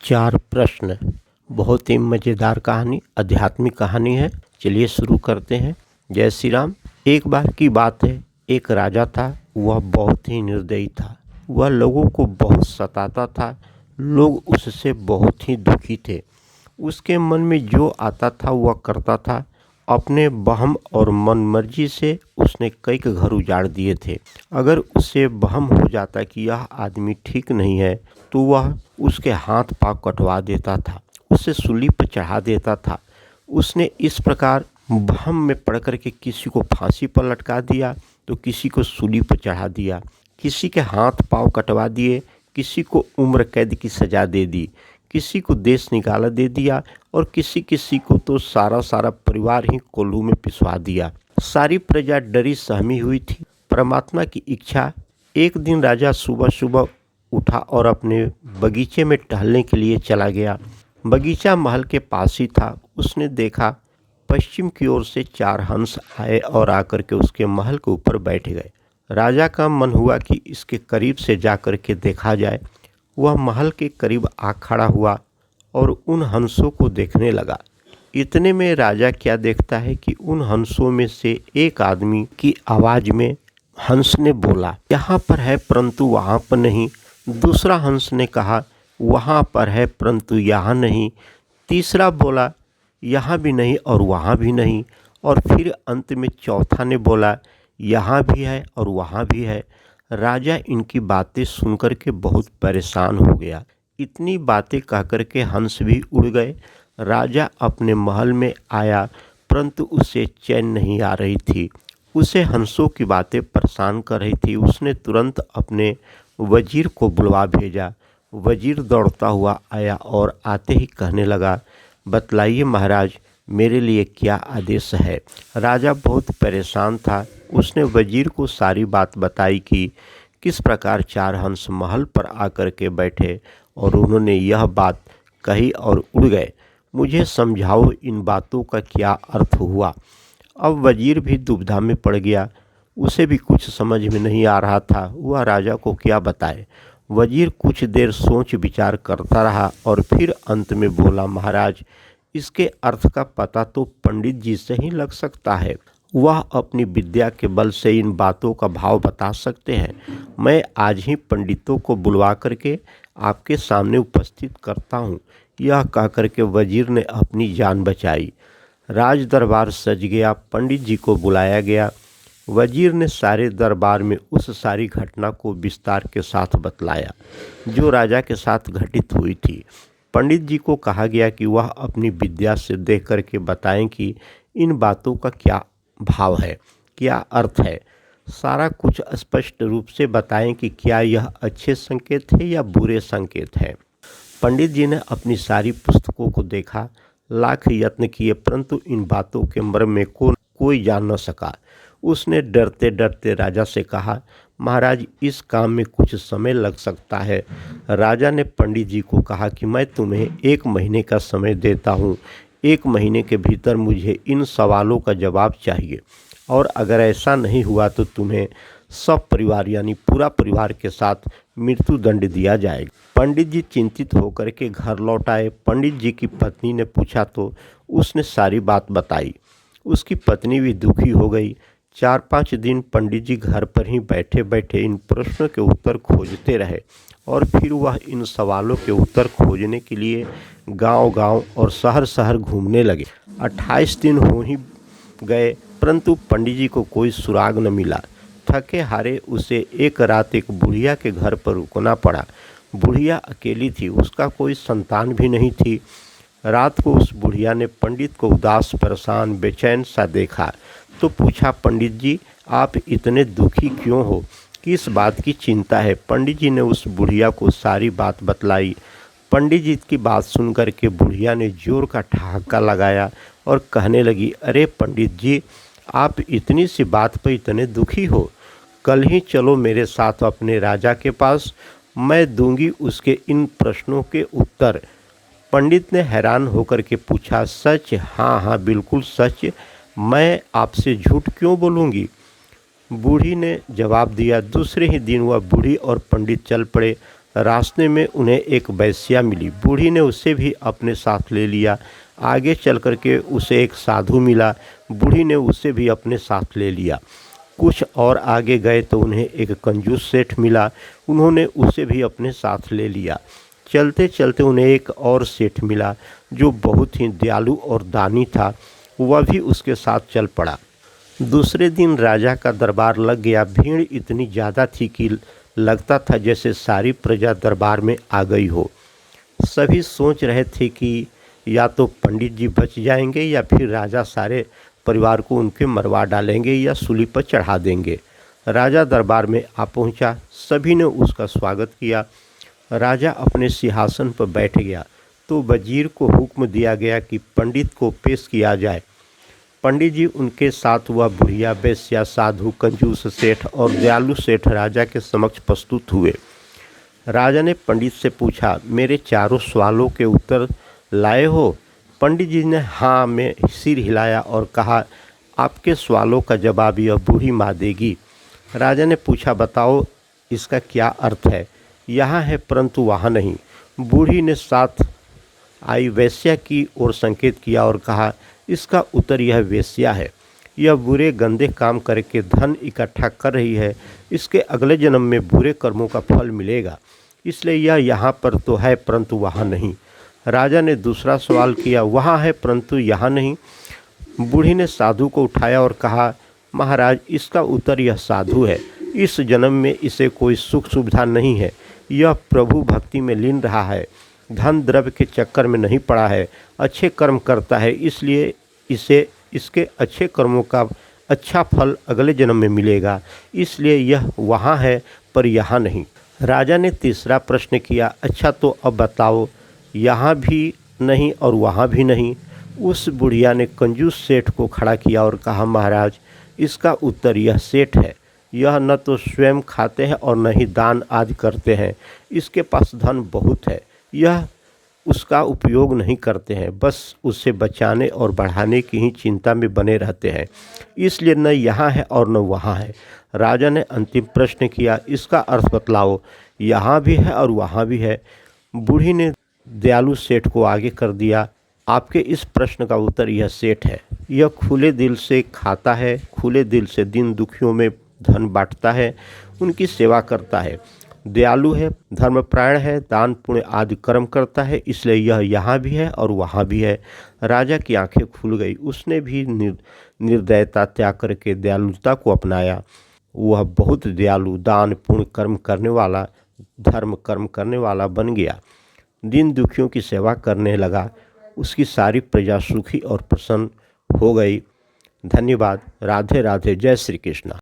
चार प्रश्न। बहुत ही मज़ेदार कहानी, आध्यात्मिक कहानी है। चलिए शुरू करते हैं। जय श्री राम। एक बार की बात है, एक राजा था। वह बहुत ही निर्दयी था। वह लोगों को बहुत सताता था। लोग उससे बहुत ही दुखी थे। उसके मन में जो आता था वह करता था। अपने वहम और मनमर्जी से उसने कई घर उजाड़ दिए थे। अगर उसे वहम हो जाता कि यह आदमी ठीक नहीं है तो वह उसके हाथ पांव कटवा देता था, उसे सूली पर चढ़ा देता था। उसने इस प्रकार वहम में पड़ कर के किसी को फांसी पर लटका दिया तो किसी को सूली पर चढ़ा दिया, किसी के हाथ पांव कटवा दिए, किसी को उम्र कैद की सज़ा दे दी, किसी को देश निकाला दे दिया और किसी किसी को तो सारा परिवार ही कोल्हू में पिसवा दिया। सारी प्रजा डरी सहमी हुई थी। परमात्मा की इच्छा। एक दिन राजा सुबह सुबह उठा और अपने बगीचे में टहलने के लिए चला गया। बगीचा महल के पास ही था। उसने देखा पश्चिम की ओर से चार हंस आए और आकर के उसके महल के ऊपर बैठ गए। राजा का मन हुआ कि इसके करीब से जाकर के देखा जाए। वह महल के करीब आ खड़ा हुआ और उन हंसों को देखने लगा। इतने में राजा क्या देखता है कि उन हंसों में से एक आदमी की आवाज़ में हंस ने बोला, यहाँ पर है परंतु वहाँ पर नहीं। दूसरा हंस ने कहा, वहाँ पर है परंतु यहाँ नहीं। तीसरा बोला, यहाँ भी नहीं और वहाँ भी नहीं। और फिर अंत में चौथा ने बोला, यहाँ भी है और वहाँ भी है। राजा इनकी बातें सुनकर के बहुत परेशान हो गया। इतनी बातें कहकर के हंस भी उड़ गए। राजा अपने महल में आया परंतु उसे चैन नहीं आ रही थी। उसे हंसों की बातें परेशान कर रही थी। उसने तुरंत अपने वजीर को बुलवा भेजा। वजीर दौड़ता हुआ आया और आते ही कहने लगा, बतलाइए महाराज, मेरे लिए क्या आदेश है। राजा बहुत परेशान था। उसने वजीर को सारी बात बताई कि किस प्रकार चार हंस महल पर आकर के बैठे और उन्होंने यह बात कही और उड़ गए। मुझे समझाओ इन बातों का क्या अर्थ हुआ। अब वजीर भी दुविधा में पड़ गया। उसे भी कुछ समझ में नहीं आ रहा था वह राजा को क्या बताए। वजीर कुछ देर सोच विचार करता रहा और फिर अंत में बोला, महाराज, इसके अर्थ का पता तो पंडित जी से ही लग सकता है। वह अपनी विद्या के बल से इन बातों का भाव बता सकते हैं। मैं आज ही पंडितों को बुलवा करके आपके सामने उपस्थित करता हूँ। यह कहकर के वजीर ने अपनी जान बचाई। राज दरबार सज गया। पंडित जी को बुलाया गया। वजीर ने सारे दरबार में उस सारी घटना को विस्तार के साथ बतलाया जो राजा के साथ घटित हुई थी। पंडित जी को कहा गया कि वह अपनी विद्या से देख करके बताएं कि इन बातों का क्या भाव है, क्या अर्थ है। सारा कुछ स्पष्ट रूप से बताएं कि क्या यह अच्छे संकेत है या बुरे संकेत हैं। पंडित जी ने अपनी सारी पुस्तकों को देखा, लाख यत्न किए परंतु इन बातों के मर्म में कोई जान न सका। उसने डरते डरते राजा से कहा, महाराज, इस काम में कुछ समय लग सकता है। राजा ने पंडित जी को कहा कि मैं तुम्हें 1 महीने का समय देता हूँ। 1 महीने के भीतर मुझे इन सवालों का जवाब चाहिए और अगर ऐसा नहीं हुआ तो तुम्हें सब परिवार यानी पूरा परिवार के साथ मृत्यु दंड दिया जाएगा। पंडित जी चिंतित होकर के घर लौट आए। पंडित जी की पत्नी ने पूछा तो उसने सारी बात बताई। उसकी पत्नी भी दुखी हो गई। 4-5 दिन पंडित जी घर पर ही बैठे बैठे इन प्रश्नों के उत्तर खोजते रहे और फिर वह इन सवालों के उत्तर खोजने के लिए गांव-गांव और शहर-शहर घूमने लगे। 28 दिन हो ही गए परंतु पंडित जी को कोई सुराग न मिला। थके हारे उसे एक रात एक बुढ़िया के घर पर रुकना पड़ा। बुढ़िया अकेली थी, उसका कोई संतान भी नहीं थी। रात को उस बुढ़िया ने पंडित को उदास, परेशान, बेचैन सा देखा तो पूछा, पंडित जी, आप इतने दुखी क्यों हो? किस बात की चिंता है? पंडित जी ने उस बुढ़िया को सारी बात बतलाई। पंडित जी की बात सुनकर के बुढ़िया ने जोर का ठहाका लगाया और कहने लगी, अरे पंडित जी, आप इतनी सी बात पर इतने दुखी हो? कल ही चलो मेरे साथ अपने राजा के पास, मैं दूंगी उसके इन प्रश्नों के उत्तर। पंडित ने हैरान होकर के पूछा, सच? हाँ हाँ, बिल्कुल सच। मैं आपसे झूठ क्यों बोलूँगी? बूढ़ी ने जवाब दिया। दूसरे ही दिन वह बूढ़ी और पंडित चल पड़े। रास्ते में उन्हें एक वेश्या मिली। बूढ़ी ने उसे भी अपने साथ ले लिया। आगे चल कर के उसे एक साधु मिला। बूढ़ी ने उसे भी अपने साथ ले लिया। कुछ और आगे गए तो उन्हें एक कंजूस सेठ मिला। उन्होंने उसे भी अपने साथ ले लिया। चलते चलते उन्हें एक और सेठ मिला जो बहुत ही दयालु और दानी था। वह भी उसके साथ चल पड़ा। दूसरे दिन राजा का दरबार लग गया। भीड़ इतनी ज़्यादा थी कि लगता था जैसे सारी प्रजा दरबार में आ गई हो। सभी सोच रहे थे कि या तो पंडित जी बच जाएंगे या फिर राजा सारे परिवार को उनके मरवा डालेंगे या सूली पर चढ़ा देंगे। राजा दरबार में आ पहुंचा। सभी ने उसका स्वागत किया। राजा अपने सिंहासन पर बैठ गया तो वजीर को हुक्म दिया गया कि पंडित को पेश किया जाए। पंडित जी उनके साथ वह बुढ़िया, वेश्या, साधु, कंजूस सेठ और दयालु सेठ राजा के समक्ष प्रस्तुत हुए। राजा ने पंडित से पूछा, मेरे चारों सवालों के उत्तर लाए हो? पंडित जी ने हाँ में सिर हिलाया और कहा, आपके सवालों का जवाब यह बूढ़ी माँ देगी। राजा ने पूछा, बताओ इसका क्या अर्थ है? यहाँ है परंतु वहाँ नहीं। बूढ़ी ने साथ आई वेश्या की ओर संकेत किया और कहा, इसका उत्तर यह वेश्या है। यह बुरे गंदे काम करके धन इकट्ठा कर रही है। इसके अगले जन्म में बुरे कर्मों का फल मिलेगा, इसलिए यह यहाँ पर तो है परंतु वहाँ नहीं। राजा ने दूसरा सवाल किया, वहाँ है परंतु यहाँ नहीं। बूढ़ी ने साधु को उठाया और कहा, महाराज इसका उत्तर यह साधु है। इस जन्म में इसे कोई सुख सुविधा नहीं है। यह प्रभु भक्ति में लीन रहा है, धन द्रव्य के चक्कर में नहीं पड़ा है, अच्छे कर्म करता है, इसलिए इसे इसके अच्छे कर्मों का अच्छा फल अगले जन्म में मिलेगा, इसलिए यह वहाँ है पर यहाँ नहीं। राजा ने तीसरा प्रश्न किया, अच्छा तो अब बताओ, यहाँ भी नहीं और वहाँ भी नहीं। उस बुढ़िया ने कंजूस सेठ को खड़ा किया और कहा, महाराज इसका उत्तर यह सेठ है। यह न तो स्वयं खाते हैं और न ही दान आदि करते हैं। इसके पास धन बहुत है, यह उसका उपयोग नहीं करते हैं, बस उसे बचाने और बढ़ाने की ही चिंता में बने रहते हैं, इसलिए न यहाँ है और न वहाँ है। राजा ने अंतिम प्रश्न किया, इसका अर्थ बतलाओ, यहाँ भी है और वहाँ भी है। बूढ़ी ने दयालु सेठ को आगे कर दिया, आपके इस प्रश्न का उत्तर यह सेठ है। यह खुले दिल से खाता है, खुले दिल से दीन दुखियों में धन बांटता है, उनकी सेवा करता है, दयालु है, धर्मपरायण है, दान पुण्य आदि कर्म करता है, इसलिए यह यहाँ भी है और वहाँ भी है। राजा की आंखें खुल गई। उसने भी निर्दयता त्याग करके दयालुता को अपनाया। वह बहुत दयालु, दान पुण्य कर्म करने वाला, धर्म कर्म करने वाला बन गया। दीन दुखियों की सेवा करने लगा। उसकी सारी प्रजा सुखी और प्रसन्न हो गई। धन्यवाद। राधे राधे। जय श्री कृष्ण।